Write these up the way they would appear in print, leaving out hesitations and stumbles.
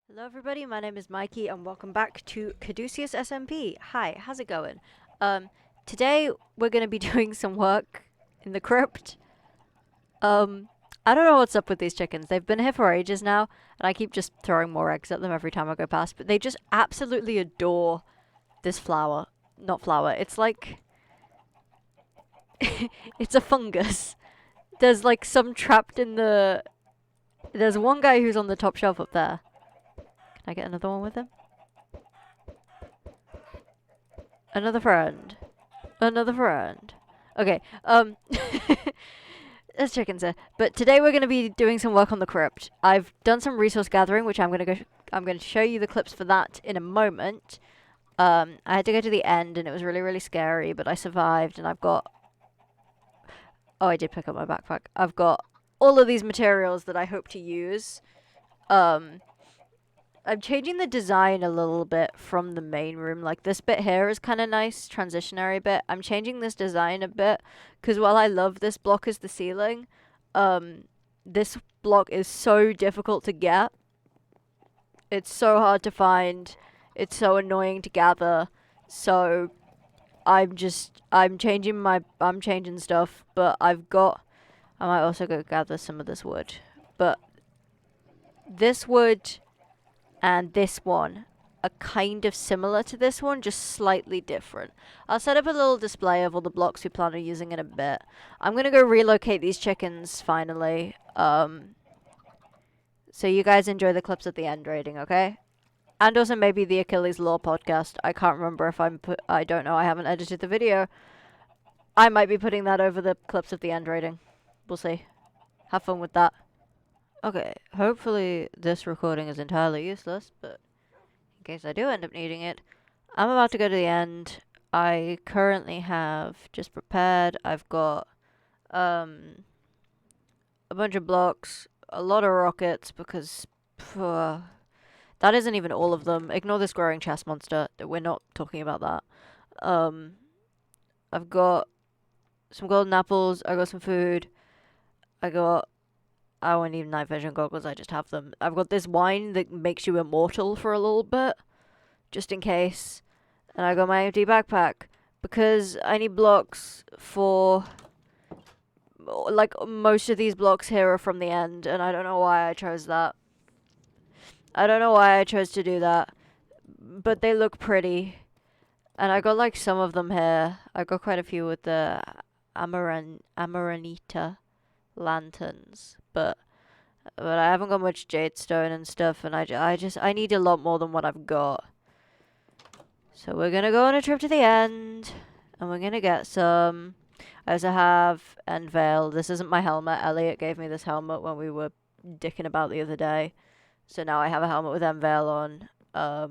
Hello everybody, my name is Mikey and welcome back to Caduceus SMP. Hi, how's it going? Today we're going to be doing some work in the crypt. Um, I don't know what's up with these chickens. They've been here for ages now and I keep just throwing more eggs at them every time I go past, but they just absolutely adore this flower. Not flower, it's like... it's a fungus. There's like some trapped in the... There's one guy who's on the top shelf up there. Can I get another one with him? Another friend. Another friend. Okay, there's chickens there. But today we're going to be doing some work on the crypt. I've done some resource gathering, which I'm going to show you the clips for that in a moment. I had to go to the end and it was really, really scary, but I survived and I've got... Oh, I did pick up my backpack. I've got all of these materials that I hope to use. I'm changing the design a little bit from the main room. Like, this bit here is kind of nice, transitionary bit. I'm changing this design a bit, because while I love this block as the ceiling, this block is so difficult to get. It's so hard to find. It's so annoying to gather. So, I'm changing stuff, but I might also go gather some of this wood. But this wood and this one are kind of similar to this one, just slightly different. I'll set up a little display of all the blocks we plan on using in a bit. I'm going to go relocate these chickens finally. So you guys enjoy the clips at the end rating, okay? And also maybe the Achilles Law podcast. I can't remember if I don't know, I haven't edited the video. I might be putting that over the clips of the end rating. We'll see. Have fun with that. Okay, hopefully this recording is entirely useless, but in case I do end up needing it, I'm about to go to the end. I currently have just prepared. I've got a bunch of blocks, a lot of rockets, because that isn't even all of them. Ignore this growing chest monster. We're not talking about that. I've got some golden apples. I got some food. I won't need night vision goggles, I just have them. I've got this wine that makes you immortal for a little bit, just in case. And I got my empty backpack, because I need blocks for... Like, most of these blocks here are from the end, and I don't know why I chose that. I don't know why I chose to do that, but they look pretty. And I got, like, some of them here. I got quite a few with the Amaranita lanterns, but I haven't got much jade stone and stuff, and I need a lot more than what I've got. So we're gonna go on a trip to the end, and we're gonna get some. I also have end veil. This isn't my helmet. Elliot gave me this helmet when we were dicking about the other day, so now I have a helmet with end veil on. I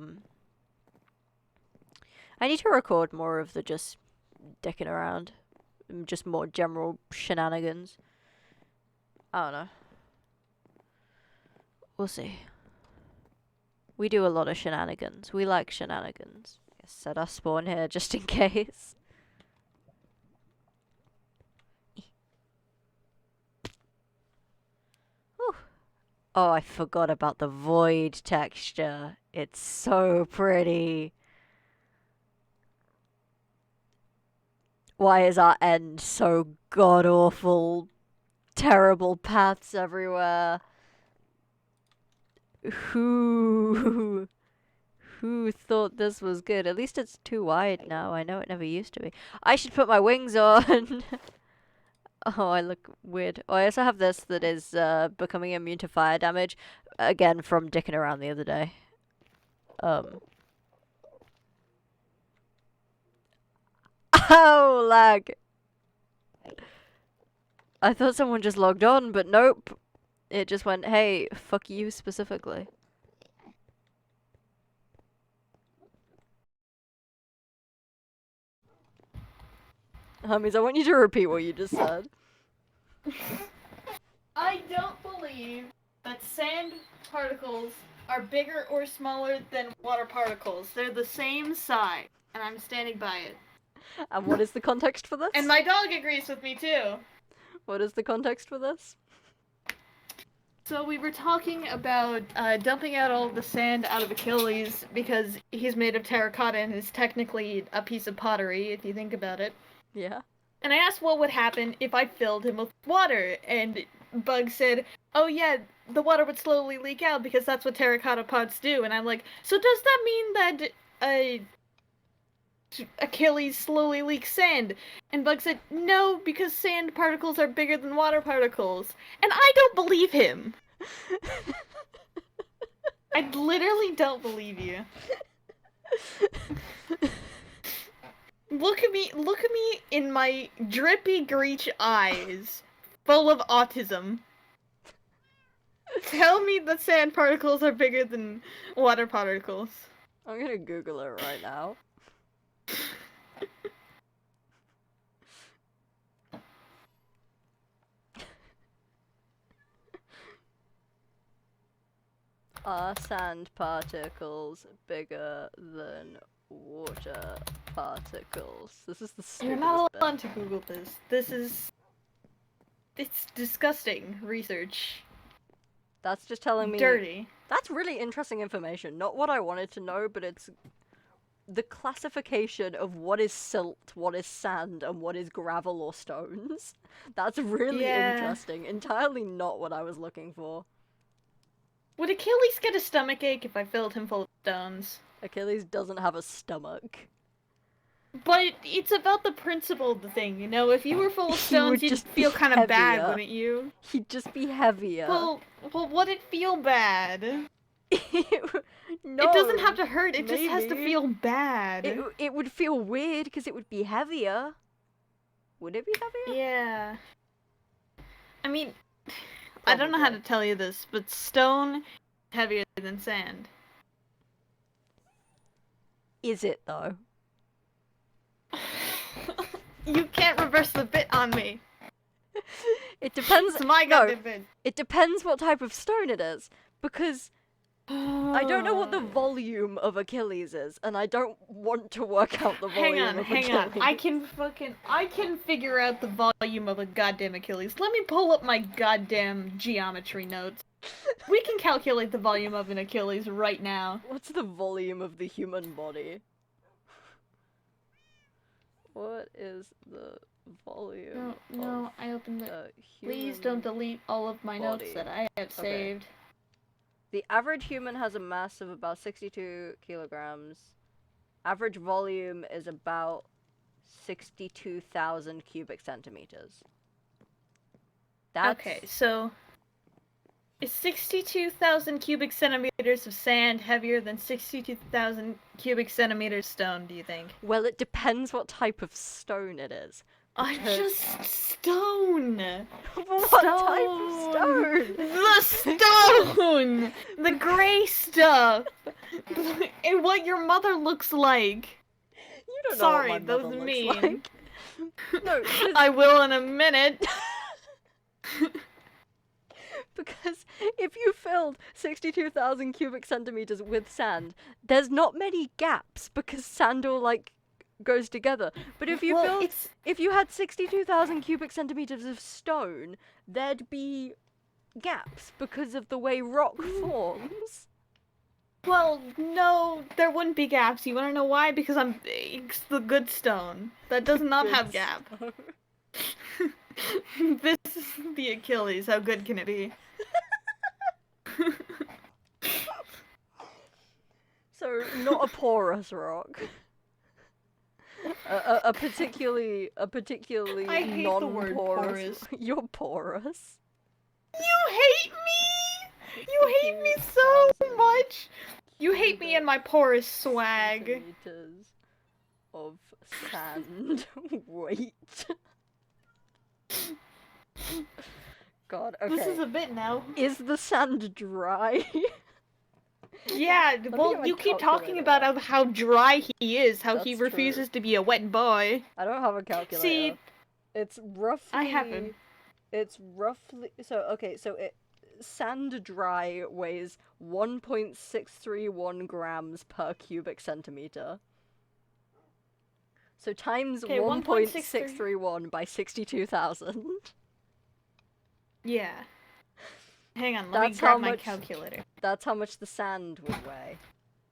need to record more of the just dicking around, just more general shenanigans. I don't know. We'll see. We do a lot of shenanigans. We like shenanigans. Set our spawn here just in case. Whew. Oh, I forgot about the void texture. It's so pretty. Why is our end so god-awful? Terrible paths everywhere. Who thought this was good? At least it's too wide now. I know it never used to be. I should put my wings on. Oh, I look weird. Oh, I also have this that is becoming immune to fire damage. Again, from dicking around the other day. Oh, lag. I thought someone just logged on, but nope. It just went, hey, fuck you specifically. Hummies, I want you to repeat what you just said. I don't believe that sand particles are bigger or smaller than water particles. They're the same size, and I'm standing by it. And what is the context for this? And my dog agrees with me too. What is the context for this? So we were talking about dumping out all the sand out of Achilles because he's made of terracotta and is technically a piece of pottery, if you think about it. Yeah. And I asked what would happen if I filled him with water, and Bug said, oh yeah, the water would slowly leak out because that's what terracotta pots do. And I'm like, so does that mean that Achilles slowly leaks sand? And Bug said, no, because sand particles are bigger than water particles. And I don't believe him. I literally don't believe you. Look at me in my drippy Greech eyes, full of autism. Tell me that sand particles are bigger than water particles. I'm gonna Google it right now. Are sand particles bigger than water particles? This is the stupidest You're not bit. allowed to Google this. It's disgusting research. That's just telling me... Dirty. That's really interesting information. Not what I wanted to know, but it's the classification of what is silt, what is sand, and what is gravel or stones. That's really interesting. Entirely not what I was looking for. Would Achilles get a stomachache if I filled him full of stones? Achilles doesn't have a stomach. But it's about the principle of the thing, you know? If you were full of He would stones, you'd just feel be kind of bad, heavier. wouldn't you? He'd just be heavier. Well, would it feel bad? No, it doesn't have to hurt, it just has to maybe. feel bad. It would feel weird because it would be heavier. Would it be heavier? Yeah. I mean, I don't know how to tell you this, but stone is heavier than sand. Is it though? You can't reverse the bit on me. It depends. It's my goddamn bit. It depends what type of stone it is, because I don't know what the volume of Achilles is, and I don't want to work out the volume of Achilles. Hang on. I can figure out the volume of a goddamn Achilles. Let me pull up my goddamn geometry notes. We can calculate the volume of an Achilles right now. What's the volume of the human body? What is the volume? No, I opened it. Please don't delete all of my notes that I have saved. The average human has a mass of about 62 kilograms. Average volume is about 62,000 cubic centimeters. That's... Okay, so is 62,000 cubic centimeters of sand heavier than 62,000 cubic centimeters stone, do you think? Well, it depends what type of stone it is. Just stone! What type of stone? The stone! The grey stuff! And what your mother looks like. You don't know what my mother those looks mean. like. No, I will in a minute. Because if you filled 62,000 cubic centimeters with sand, there's not many gaps because sand all, like, goes together. But if you if you had 62,000 cubic centimeters of stone, there'd be gaps because of the way rock forms. Well, no, there wouldn't be gaps. You wanna know why? Because it's the good stone. That does not have gaps. This is the Achilles. How good can it be? So, not a porous rock. A particularly I hate non-porous. the word porous. You're porous. You hate me! You hate me so much! You hate me and my porous swag. Centimeters of sand weight. God, okay. This is a bit now. Is the sand dry? Yeah, well, you keep talking about how dry he is, how he refuses to be a wet boy. I don't have a calculator. See, it's roughly... I haven't. It's roughly... So sand dry weighs 1.631 grams per cubic centimeter. So times 1.631 by 62,000. Yeah. Hang on, let me grab my calculator. That's how much the sand would weigh.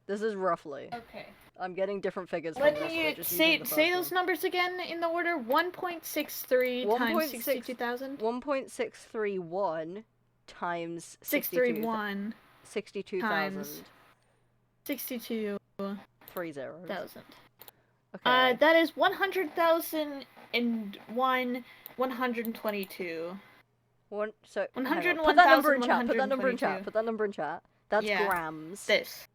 This is roughly. Okay. I'm getting different figures from Let this. me Just say the those numbers again in the order. 1.63 times 62,000. 1.631 times 631 62,000. 62. 3 zeros. Okay. That is 100,001 122. So 101,000. put that number in chat. Put that number in chat. Put that number in chat. That's grams. This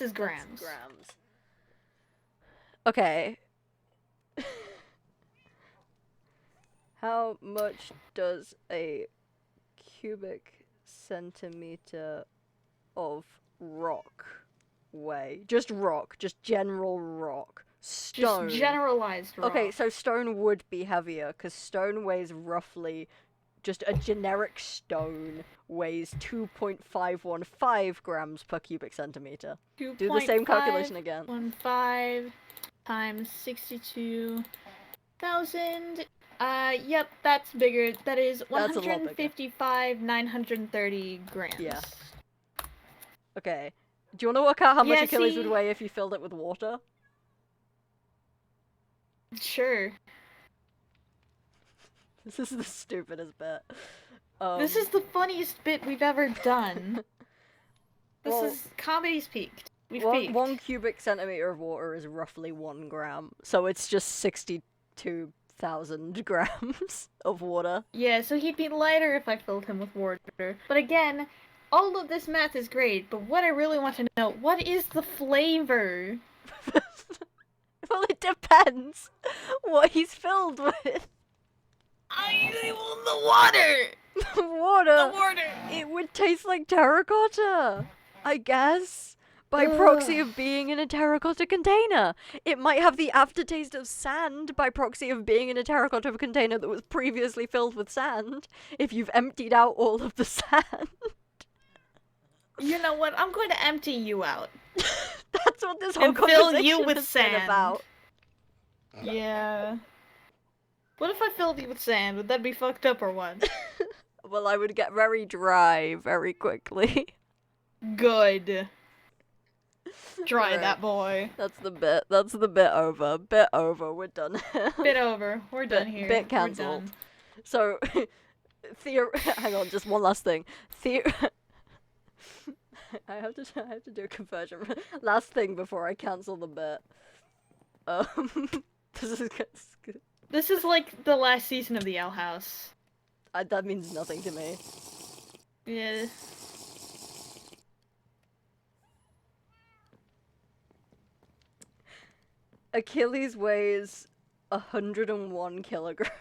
is grams. Grams. Okay. How much does a cubic centimeter of rock weigh? Just rock. Just general rock. Stone. Just generalized rock. Okay, so stone would be heavier, because stone weighs roughly... Just a generic stone weighs 2.515 grams per cubic centimeter. Do the same calculation again. 2.515 times 62,000. Yep, that's bigger. That is 155,930 grams. Yeah. Okay. Do you want to work out how much Achilles would weigh if you filled it with water? Sure. This is the stupidest bit. This is the funniest bit we've ever done. This is comedy's peaked. We've peaked. 1 cubic centimeter of water is roughly 1 gram, so it's just 62,000 grams of water. Yeah, so he'd be lighter if I filled him with water. But again, all of this math is great, but what I really want to know, what is the flavor? Well, it depends what he's filled with. The water! The water! The water! It would taste like terracotta, I guess. By proxy of being in a terracotta container. It might have the aftertaste of sand by proxy of being in a terracotta container that was previously filled with sand, if you've emptied out all of the sand. You know what? I'm going to empty you out. That's what this whole conversation fill you with has sand. Been About. Yeah. What if I filled you with sand? Would that be fucked up or what? Well, I would get very dry very quickly. Good. Dry right. that boy. That's the bit. That's the bit over. Bit over. We're done. Bit over. We're done here. Bit cancelled. So, hang on, just one last thing. I have to do a conversion. Last thing before I cancel the bit. This is like the last season of the Owl House. That means nothing to me. Yeah. Achilles weighs 101 kilograms.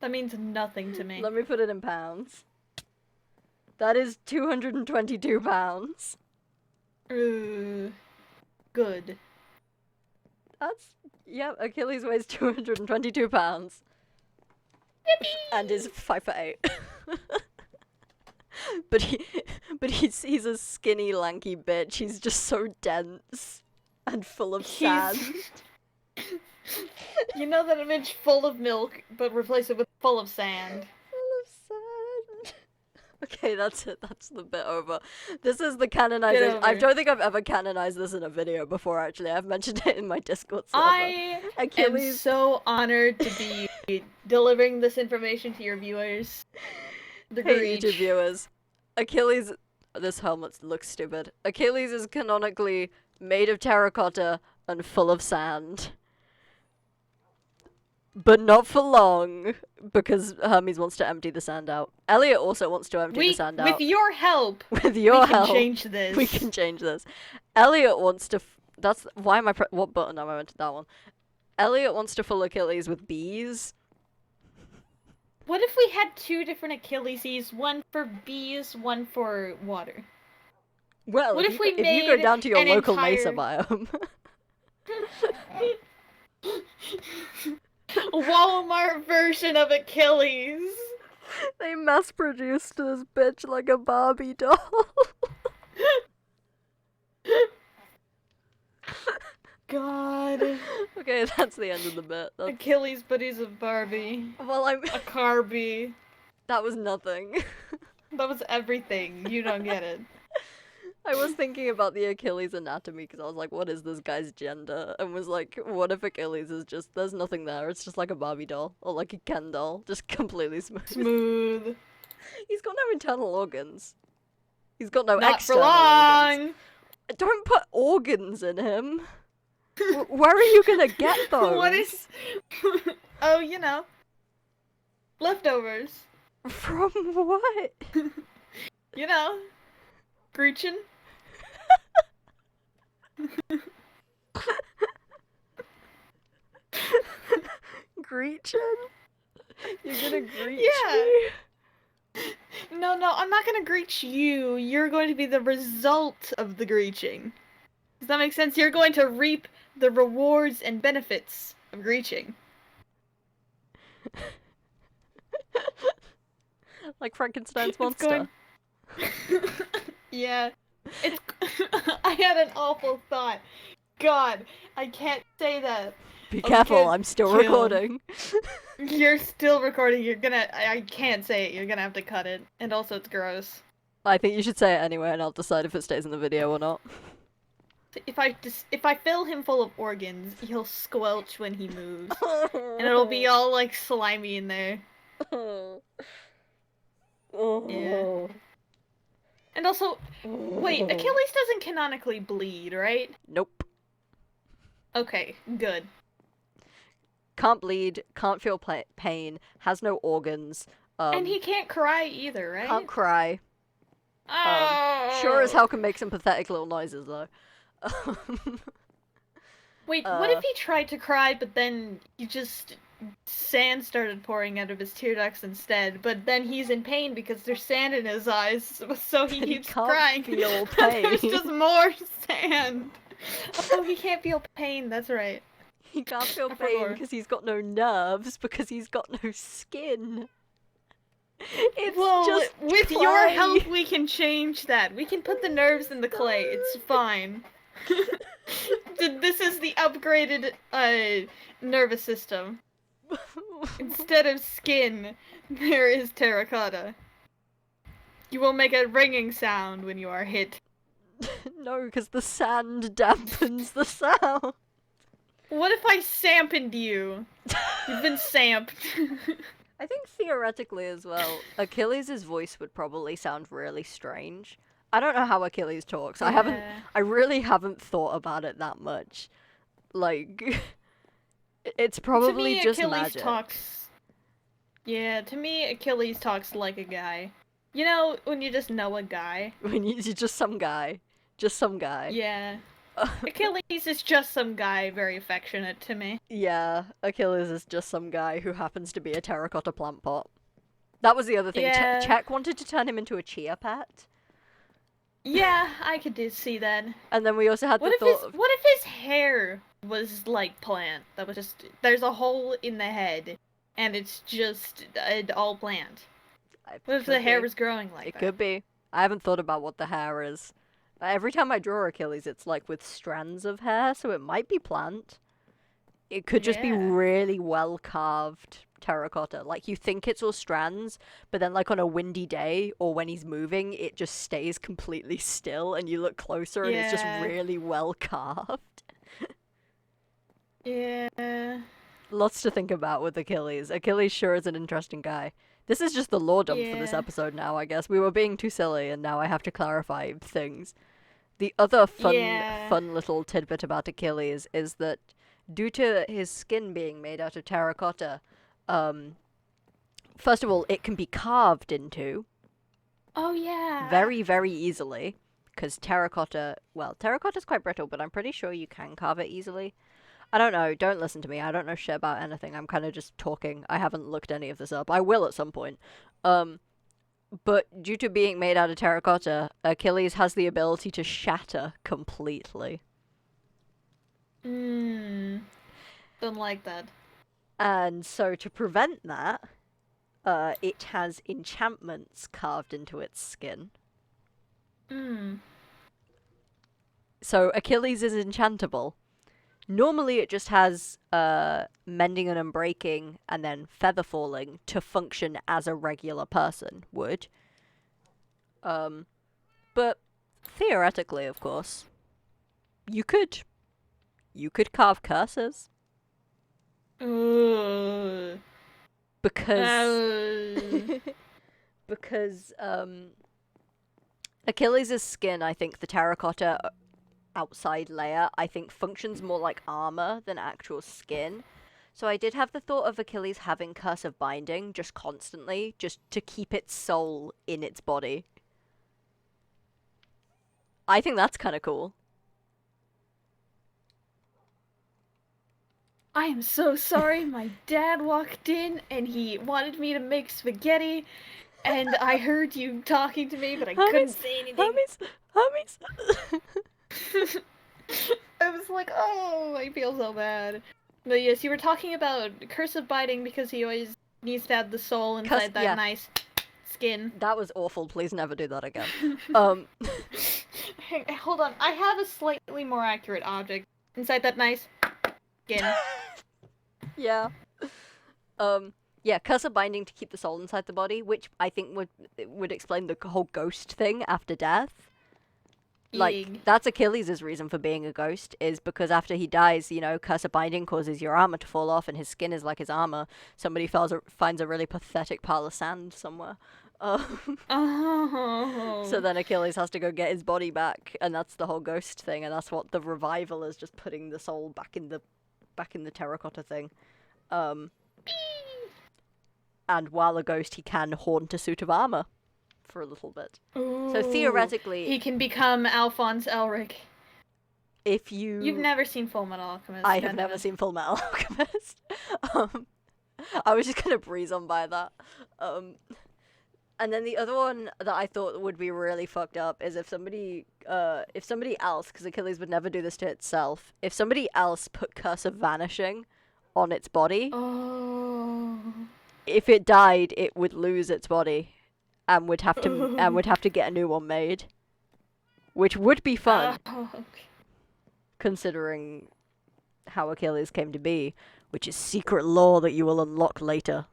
That means nothing to me. Let me put it in pounds. That is 222 pounds. Good. Yep, Achilles weighs 222 pounds. Yippee! And is 5'8". But he's a skinny, lanky bitch. He's just so dense and full of sand. You know that image full of milk, but replace it with full of sand. Full of sand. Okay, that's it. That's the bit over. This is the canonization. I don't think I've ever canonized this in a video before, actually. I've mentioned it in my Discord server. I am so honored to be delivering this information to your viewers. Hey, YouTube viewers. Achilles... This helmet looks stupid. Achilles is canonically made of terracotta and full of sand. But not for long, because Hermes wants to empty the sand out. Elliot also wants to empty the sand out. With your help, with your help, we can change this. We can change this. Elliot wants to... That's... Why am I... What button am I meant to... That one. Elliot wants to fill Achilles with bees. What if we had 2 different Achilleses? One for bees, one for water. Well, what if you go down to your local mesa biome... Walmart version of Achilles. They mass-produced this bitch like a Barbie doll. God. Okay, that's the end of the bit. Achilles, but he's a Barbie. Well, a Carbie. That was nothing. That was everything. You don't get it. I was thinking about the Achilles anatomy because I was like, what is this guy's gender? And was like, what if Achilles is just, there's nothing there. It's just like a Barbie doll or like a Ken doll, just completely smooth. Smooth. He's got no internal organs. He's got no Not for external organs. long. Don't put organs in him. Where are you gonna get those? What is? Oh, you know, leftovers. From what? You know, Gretchen. Gretchen? You're gonna greet Yeah. me? No, I'm not gonna greet you. You're going to be the result of the greeting. Does that make sense? You're going to reap the rewards and benefits of greeting. Like Frankenstein's monster. Yeah. It's. I had an awful thought. God, I can't say that. Be I'll careful, get I'm still killed. recording. You're still recording. I can't say it. You're gonna have to cut it. And also, it's gross. I think you should say it anyway, and I'll decide if it stays in the video or not. If I fill him full of organs, he'll squelch when he moves, and it'll be all like slimy in there. Yeah. And also, wait, Achilles doesn't canonically bleed, right? Nope. Okay, good. Can't bleed, can't feel pain, has no organs. And he can't cry either, right? Can't cry. Oh. Sure as hell can make some pathetic little noises though. Wait, what if he tried to cry, but then sand started pouring out of his tear ducts instead, but then he's in pain because there's sand in his eyes, so he keeps crying. He can't feel pain. There's just more sand. Oh, he can't feel pain, that's right. He can't feel pain because he's got no nerves, because he's got no skin. It's just with clay. your help, we can change that. We can put the nerves in the clay. It's fine. This is the upgraded nervous system. Instead of skin, there is terracotta. You will make a ringing sound when you are hit. No, because the sand dampens the sound. What if I sampened you? You've been samped. I think theoretically as well, Achilles' voice would probably sound really strange. I don't know how Achilles talks. Yeah. I really haven't thought about it that much. Like, it's probably to me, just Achilles magic. talks. Yeah, to me, Achilles talks like a guy. You know, when you just know a guy. When you're just some guy. Just some guy. Yeah. Achilles is just some guy, very affectionate to me. Yeah, Achilles is just some guy who happens to be a terracotta plant pot. That was the other thing. Yeah. Czech wanted to turn him into a chia pet. Yeah, I could see that. And then we also had What the if thought of... what if his hair was like plant? That was just there's a hole in the head, and it's just all plant. What if the hair was growing like that? It could be. I haven't thought about what the hair is. Every time I draw Achilles, it's like with strands of hair, so it might be plant. It could just be Yeah. really well carved terracotta. Like, you think it's all strands, but then like on a windy day or when he's moving, it just stays completely still, and you look closer and it's just Yeah. really well carved. Yeah. Lots to think about with Achilles. Achilles sure is an interesting guy. This is just the lore dump for this Yeah. episode now, I guess. We were being too silly, and now I have to clarify things. The other fun little tidbit about Achilles is that due to his skin being made out of terracotta, first of all, it can be carved into Oh yeah. very, very easily, because terracotta's quite brittle, but I'm pretty sure you can carve it easily. I don't know, don't listen to me, I don't know shit about anything, I'm kind of just talking, I haven't looked any of this up, I will at some point. But due to being made out of terracotta, Achilles has the ability to shatter completely. Don't like that. And so to prevent that, it has enchantments carved into its skin. So Achilles is enchantable. Normally it just has mending and unbreaking and then feather falling to function as a regular person would. But theoretically, of course, you could carve curses. Because because Achilles' skin, I think the terracotta outside layer, I think functions more like armor than actual skin. So I did have the thought of Achilles having curse of binding just constantly, just to keep its soul in its body. I think that's kind of cool. I am so sorry. My dad walked in and he wanted me to make spaghetti, and I heard you talking to me, but I couldn't say anything. Hermes. I was like, oh, I feel so bad. But yes, you were talking about curse of binding because he always needs to have the soul inside that nice skin. That was awful. Please never do that again. Hold on. I have a slightly more accurate object inside that nice skin. Yeah. Yeah, curse of binding to keep the soul inside the body, which I think would explain the whole ghost thing after death. Like, that's Achilles' reason for being a ghost, is because after he dies, you know, curse of binding causes your armor to fall off and his skin is like his armor. Somebody finds a really pathetic pile of sand somewhere. So then Achilles has to go get his body back, and that's the whole ghost thing, and that's what the revival is, just putting the soul back in the terracotta thing. And while a ghost, he can haunt a suit of armor for a little bit. Ooh, so theoretically, he can become Alphonse Elric. If you've never seen Full Metal Alchemist. I have never seen Full Metal Alchemist. I was just gonna breeze on by that. And then the other one that I thought would be really fucked up is if somebody else, because Achilles would never do this to itself, if somebody else put Curse of Vanishing on its body, if it died, it would lose its body, and would have to get a new one made, which would be fun, considering how Achilles came to be, which is secret lore that you will unlock later.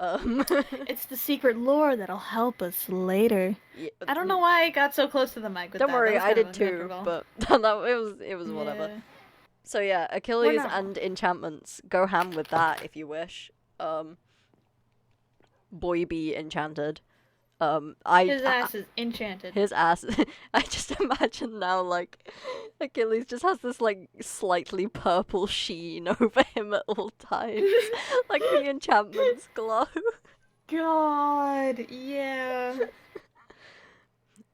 It's the secret lore that'll help us later. Yeah, I don't know why I got so close to the mic with that. Don't worry, I did too, but it was whatever. So yeah, Achilles and enchantments. Go ham with that if you wish. Boy be enchanted. His ass is enchanted. His ass. I just imagine now, like, Achilles just has this, like, slightly purple sheen over him at all times. Like the enchantments glow. God, yeah.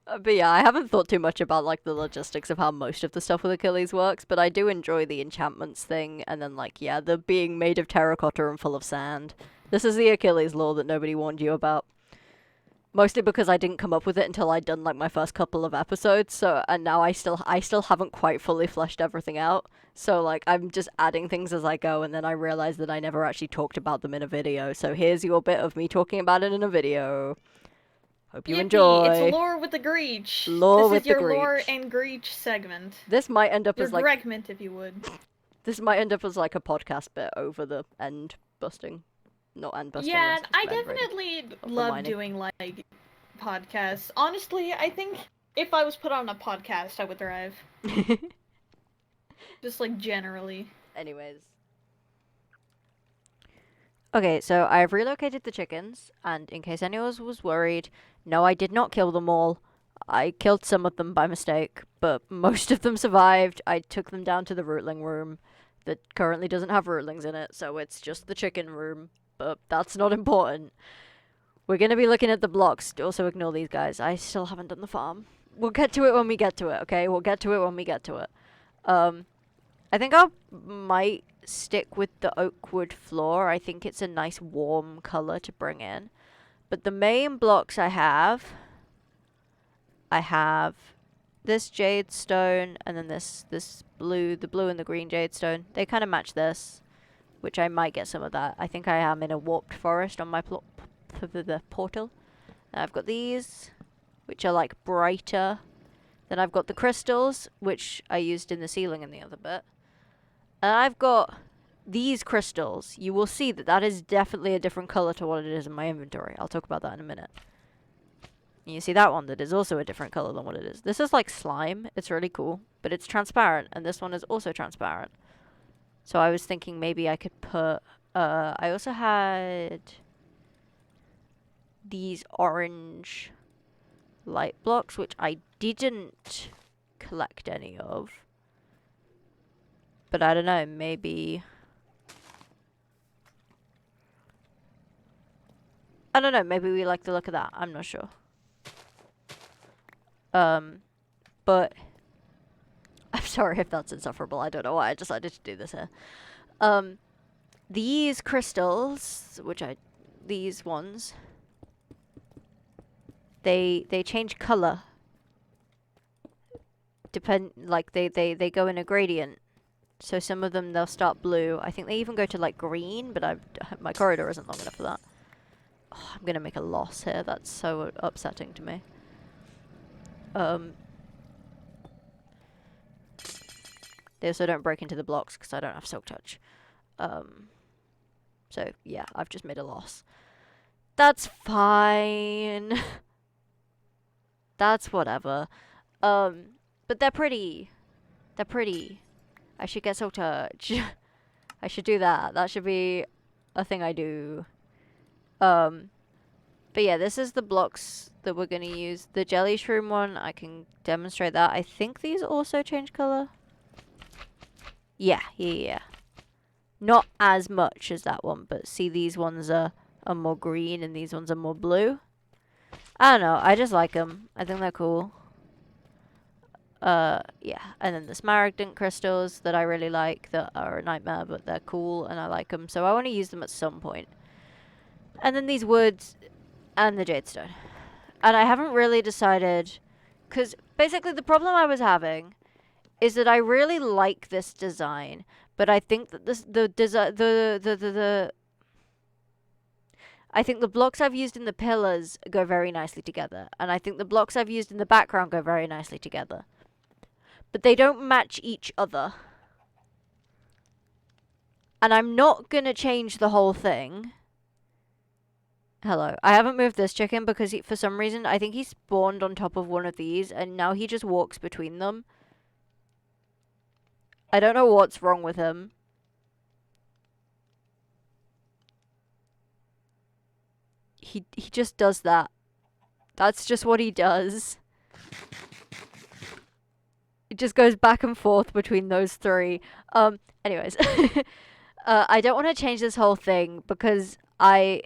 But yeah, I haven't thought too much about, like, the logistics of how most of the stuff with Achilles works, but I do enjoy the enchantments thing, and then, like, yeah, the being made of terracotta and full of sand. This is the Achilles lore that nobody warned you about. Mostly because I didn't come up with it until I'd done, like, my first couple of episodes, and now I still haven't quite fully fleshed everything out. So, like, I'm just adding things as I go, and then I realize that I never actually talked about them in a video. So here's your bit of me talking about it in a video. Hope you enjoy. It's lore with the Greech. Lore with the Greech. This is your lore and Greech segment. This might end up as, like... Gregment, if you would. This might end up as, like, a podcast bit over the end busting. Not end busting. Yeah, I definitely love doing, like, podcasts. Honestly, I think if I was put on a podcast, I would thrive. Just, like, generally. Anyways. Okay, so I've relocated the chickens, and in case anyone was worried, no, I did not kill them all. I killed some of them by mistake, but most of them survived. I took them down to the rootling room that currently doesn't have rootlings in it, so it's just the chicken room. But that's not important. We're going to be looking at the blocks. Also ignore these guys. I still haven't done the farm. We'll get to it when we get to it, okay? We'll get to it when we get to it. I think I might stick with the oak wood floor. I think it's a nice warm color to bring in. But the main blocks I have this jade stone and then this blue, the blue and the green jade stone. They kind of match this. Which I might get some of that. I think I am in a warped forest on my the portal. And I've got these, which are like brighter. Then I've got the crystals, which I used in the ceiling in the other bit. And I've got these crystals. You will see that that is definitely a different color to what it is in my inventory. I'll talk about that in a minute. You see that one that is also a different color than what it is. This is like slime. It's really cool, but it's transparent, and this one is also transparent. So I was thinking maybe I could put, I also had these orange light blocks, which I didn't collect any of. But I don't know, maybe... I don't know, maybe we like the look of that. I'm not sure. But... I'm sorry if that's insufferable. I don't know why I decided to do this here. These crystals, these ones, they change color. They go in a gradient. So some of them, they'll start blue. I think they even go to like green, but my corridor isn't long enough for that. Oh, I'm gonna make a loss here. That's so upsetting to me. They also don't break into the blocks because I don't have Silk Touch. So yeah, I've just made a loss. That's fine. That's whatever. But they're pretty. They're pretty. I should get Silk Touch. I should do that. That should be a thing I do. But yeah, this is the blocks that we're gonna use. The jelly shroom one, I can demonstrate that. I think these also change color. Yeah. Not as much as that one, but see, these ones are more green and these ones are more blue. I don't know. I just like them. I think they're cool. Yeah. And then the smaragdant crystals that I really like that are a nightmare, but they're cool and I like them. So I want to use them at some point. And then these woods and the jadestone. And I haven't really decided, because basically the problem I was having is that I really like this design, but I think that I think the blocks I've used in the pillars go very nicely together, and I think the blocks I've used in the background go very nicely together. But they don't match each other. And I'm not gonna change the whole thing. Hello. I haven't moved this chicken because for some reason, I think he spawned on top of one of these, and now he just walks between them. I don't know what's wrong with him. He just does that. That's just what he does. It just goes back and forth between those three. Anyways. I don't want to change this whole thing because I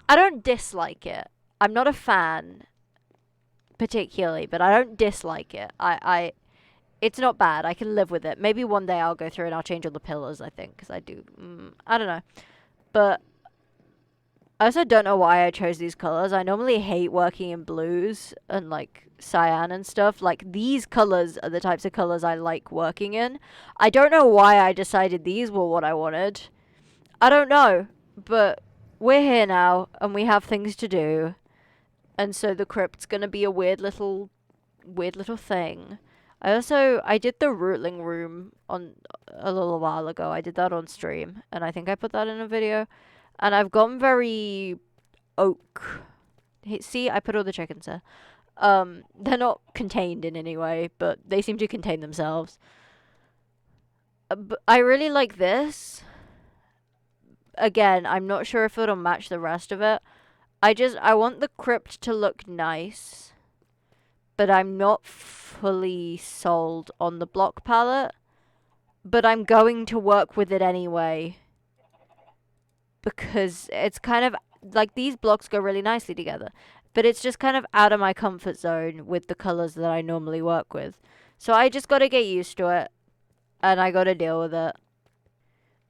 don't dislike it. I'm not a fan particularly, but I don't dislike it. It's not bad. I can live with it. Maybe one day I'll go through and I'll change all the pillars, I think, because I do. I don't know. But I also don't know why I chose these colors. I normally hate working in blues and, like, cyan and stuff. Like, these colors are the types of colors I like working in. I don't know why I decided these were what I wanted. I don't know. But we're here now, and we have things to do. And so the crypt's gonna be a weird little thing. I did the rootling room on a little while ago. I did that on stream, and I think I put that in a video. And I've gone very oak. See, I put all the chickens there. They're not contained in any way, but they seem to contain themselves. But I really like this. Again, I'm not sure if it'll match the rest of it. I want the crypt to look nice. But I'm not fully sold on the block palette. But I'm going to work with it anyway. Because it's kind of, like, these blocks go really nicely together. But it's just kind of out of my comfort zone with the colors that I normally work with. So I just gotta get used to it. And I gotta deal with it.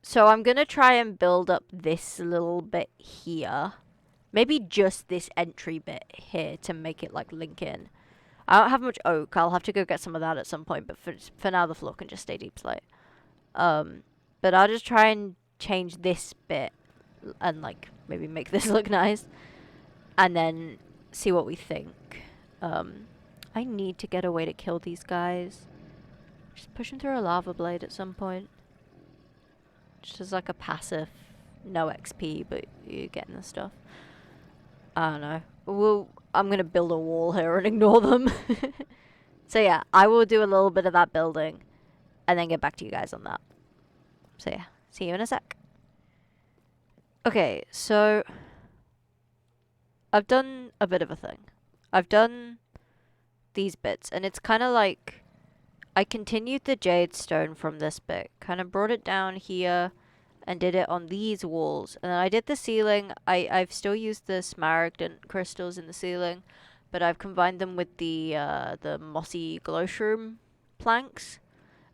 So I'm gonna try and build up this little bit here. Maybe just this entry bit here to make it, like, link in. I don't have much oak. I'll have to go get some of that at some point. But for now, the floor can just stay deep slate. But I'll just try and change this bit. And, like, maybe make this look nice. And then see what we think. I need to get a way to kill these guys. Just push them through a lava blade at some point. Just as like a passive, no XP, but you're getting the stuff. I don't know. Well, I'm gonna build a wall here and ignore them. So yeah, I will do a little bit of that building and then get back to you guys on that. So yeah, see you in a sec. Okay, so I've done a bit of a thing. I've done these bits, and it's kind of like I continued the jade stone from this bit, kind of brought it down here and did it on these walls. And then I did the ceiling. I've still used the smaragd crystals in the ceiling, but I've combined them with the mossy glowshroom planks.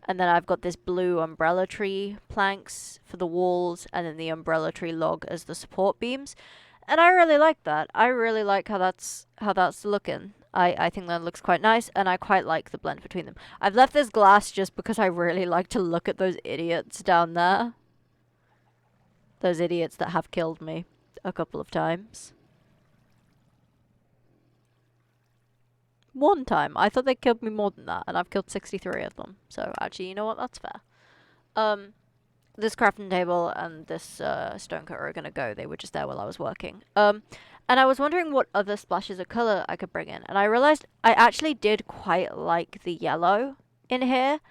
And then I've got this blue umbrella tree planks for the walls, and then the umbrella tree log as the support beams. And I really like that. I really like how that's looking. I think that looks quite nice, and I quite like the blend between them. I've left this glass just because I really like to look at those idiots down there. Those idiots that have killed me a couple of times. One time. I thought they killed me more than that, and I've killed 63 of them. So, actually, you know what? That's fair. This crafting table and this stone cutter are gonna go. They were just there while I was working. And I was wondering what other splashes of color I could bring in, and I realized I actually did quite like the yellow in here.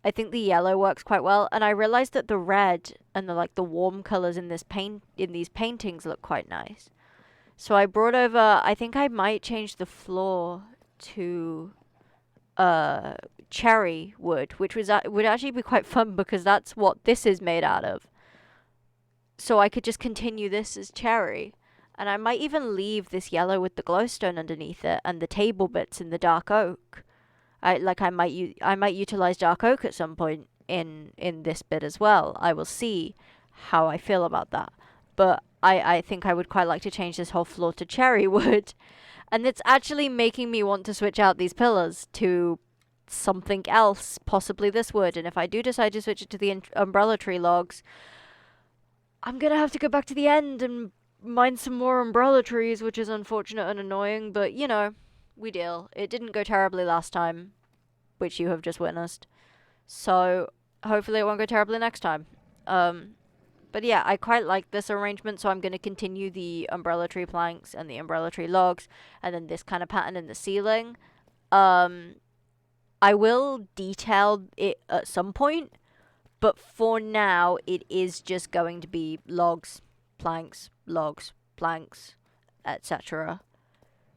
I think the yellow works quite well, and I realized that the red and the warm colors in these paintings look quite nice. So I brought over. I think I might change the floor to cherry wood, which would actually be quite fun because that's what this is made out of. So I could just continue this as cherry, and I might even leave this yellow with the glowstone underneath it and the table bits in the dark oak. I might utilize dark oak at some point in this bit as well. I will see how I feel about that, but I think I would quite like to change this whole floor to cherry wood. And it's actually making me want to switch out these pillars to something else, possibly this wood. And if I do decide to switch it to the umbrella tree logs, I'm going to have to go back to the end and mine some more umbrella trees, which is unfortunate and annoying. But, you know, we deal. It didn't go terribly last time, which you have just witnessed. So hopefully it won't go terribly next time. But yeah, I quite like this arrangement, so I'm going to continue the umbrella tree planks and the umbrella tree logs, and then this kind of pattern in the ceiling. I will detail it at some point, but for now, it is just going to be logs, planks, etc.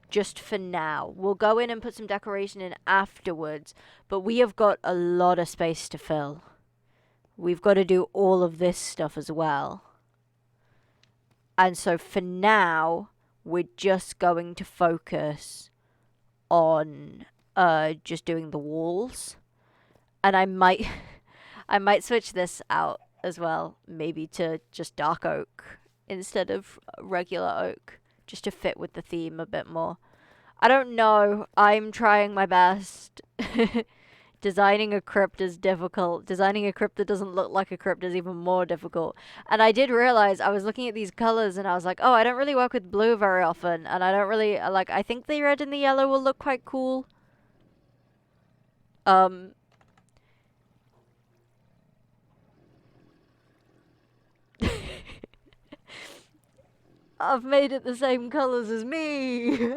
Just for now. We'll go in and put some decoration in afterwards, but we have got a lot of space to fill. We've got to do all of this stuff as well. And so for now, we're just going to focus on just doing the walls. And I might switch this out as well, maybe to just dark oak instead of regular oak, just to fit with the theme a bit more. I don't know. I'm trying my best. Designing a crypt is difficult. Designing a crypt that doesn't look like a crypt is even more difficult. And I did realize, I was looking at these colors and I was like, oh, I don't really work with blue very often. And I don't really, I think the red and the yellow will look quite cool. I've made it the same colors as me.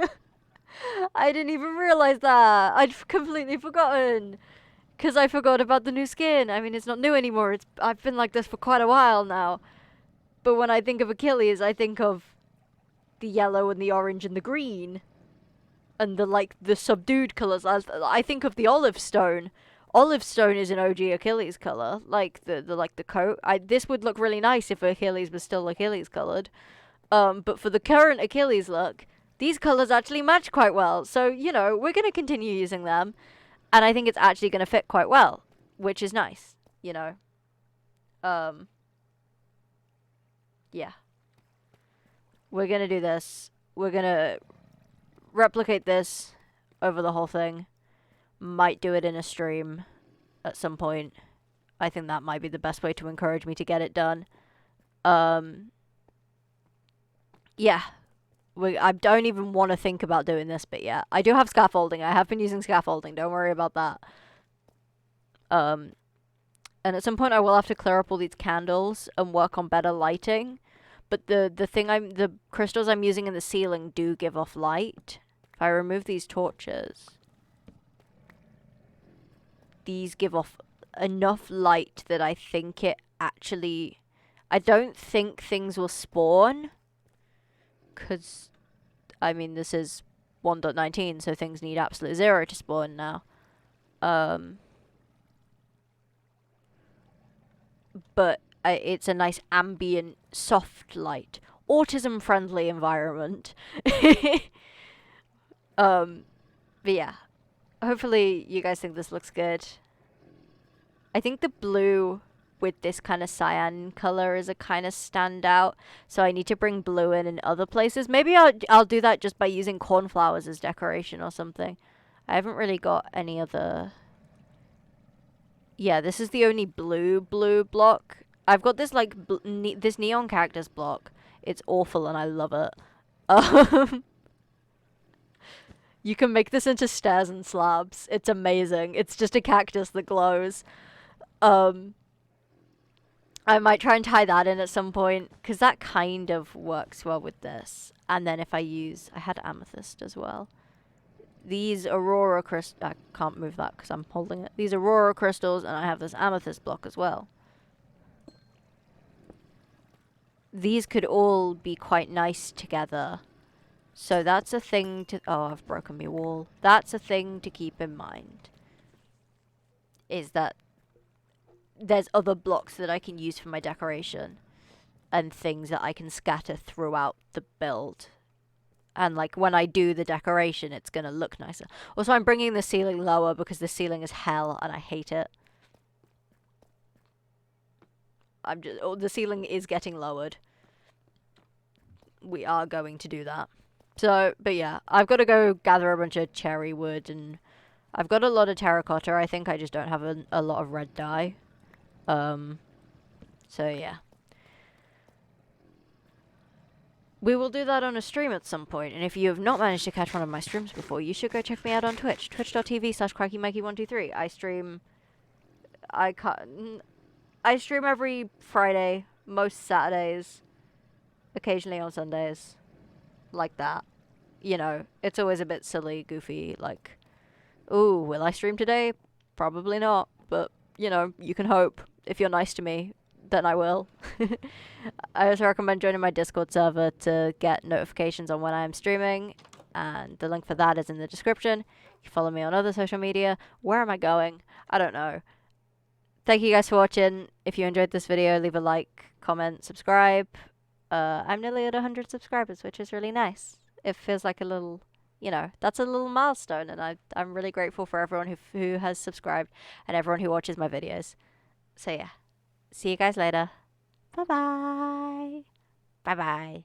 I didn't even realize that. I'd completely forgotten. Because I forgot about the new skin. I mean, it's not new anymore. I've been like this for quite a while now. But when I think of Achilles, I think of the yellow and the orange and the green. And the subdued colors. I think of the olive stone. Olive stone is an OG Achilles color. The coat. This would look really nice if Achilles was still Achilles colored. But for the current Achilles look, these colors actually match quite well. So, you know, we're going to continue using them. And I think it's actually going to fit quite well, which is nice, you know. Yeah. We're going to do this. We're going to replicate this over the whole thing. Might do it in a stream at some point. I think that might be the best way to encourage me to get it done. Yeah. I don't even want to think about doing this bit yet. I do have scaffolding. I have been using scaffolding. Don't worry about that. And at some point I will have to clear up all these candles and work on better lighting. But the crystals I'm using in the ceiling do give off light. If I remove these torches, these give off enough light that I think it actually... I don't think things will spawn. Because, I mean, this is 1.19, so things need absolute 0 to spawn now. But it's a nice ambient, soft light. Autism-friendly environment. But yeah. Hopefully you guys think this looks good. I think the blue with this kind of cyan color is a kind of standout. So I need to bring blue in other places. Maybe I'll do that just by using cornflowers as decoration or something. I haven't really got any other... Yeah, this is the only blue block. I've got this like this neon cactus block. It's awful and I love it. You can make this into stairs and slabs. It's amazing. It's just a cactus that glows. I might try and tie that in at some point, because that kind of works well with this. And then if I had amethyst as well. These aurora crystals, I can't move that because I'm holding it. These aurora crystals, and I have this amethyst block as well. These could all be quite nice together. So that's a thing to... Oh, I've broken my wall. That's a thing to keep in mind. Is that there's other blocks that I can use for my decoration. And things that I can scatter throughout the build. And like when I do the decoration, it's going to look nicer. Also, I'm bringing the ceiling lower because the ceiling is hell and I hate it. The ceiling is getting lowered. We are going to do that. So, but yeah, I've got to go gather a bunch of cherry wood, and I've got a lot of terracotta. I think I just don't have a lot of red dye. So yeah. We will do that on a stream at some point, and if you have not managed to catch one of my streams before, you should go check me out on Twitch. Twitch.tv/CrackyMikey123. I stream every Friday, most Saturdays, occasionally on Sundays. Like that. You know, it's always a bit silly, goofy, like, ooh, will I stream today? Probably not, but, you know, you can hope. If you're nice to me, then I will. I also recommend joining my Discord server to get notifications on when I am streaming, and the link for that is in the description. You can follow me on other social media. Where am I going? I don't know. Thank you guys for watching. If you enjoyed this video, leave a like, comment, subscribe. I'm nearly at 100 subscribers, which is really nice. It feels like a little, you know, that's a little milestone, and I'm really grateful for everyone who has subscribed and everyone who watches my videos. So yeah, see you guys later. Bye-bye. Bye-bye.